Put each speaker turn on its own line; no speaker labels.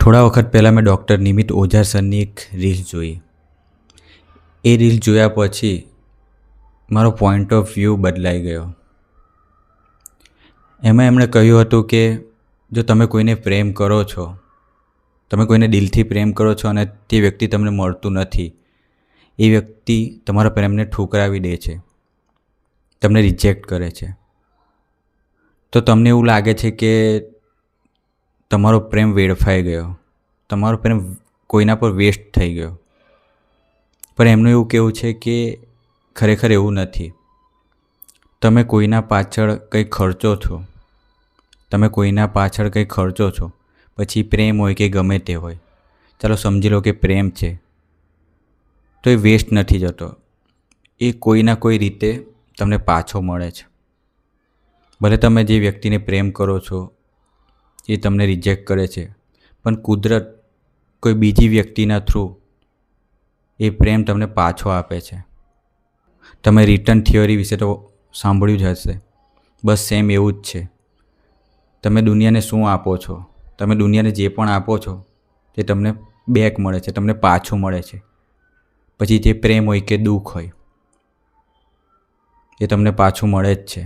થોડા વખત પહેલાં મેં ડૉક્ટર નિમિત ઓઝા સરની એક રીલ જોઈ. એ રીલ જોયા પછી મારો પોઈન્ટ ઓફ વ્યૂ બદલાઈ ગયો. એમાં એમણે કહ્યું હતું કે જો તમે કોઈને પ્રેમ કરો છો, તમે કોઈને દિલથી પ્રેમ કરો છો અને તે વ્યક્તિ તમને મળતું નથી, એ વ્યક્તિ તમારા પ્રેમને ઠુકરાવી દે છે, તમને રિજેક્ટ કરે છે, તો તમને એવું લાગે છે કે તમારો પ્રેમ વેડફાઈ ગયો, તમારો પ્રેમ કોઈના પર વેસ્ટ થઈ ગયો. પણ એમનું એવું કહેવું છે કે ખરેખર એવું નથી. તમે કોઈના પાછળ કંઈ ખર્ચો છો, તમે કોઈના પાછળ કંઈ ખર્ચો છો, પછી પ્રેમ હોય કે ગમે તે હોય, ચાલો સમજી લો કે પ્રેમ છે, તો એ વેસ્ટ નથી જતો. એ કોઈના કોઈ રીતે તમને પાછો મળે છે. ભલે તમે જે વ્યક્તિને પ્રેમ કરો છો એ તમને રિજેક્ટ કરે છે, પણ કુદરત કોઈ બીજી વ્યક્તિના થ્રુ એ પ્રેમ તમને પાછો આપે છે. તમે રિટર્ન થિયરી વિશે તો સાંભળ્યું જ હશે. બસ સેમ એવું જ છે. તમે દુનિયાને શું આપો છો, તમે દુનિયાને જે પણ આપો છો તે તમને બેક મળે છે, તમને પાછું મળે છે. પછી જે પ્રેમ હોય કે દુઃખ હોય એ તમને પાછું મળે જ છે.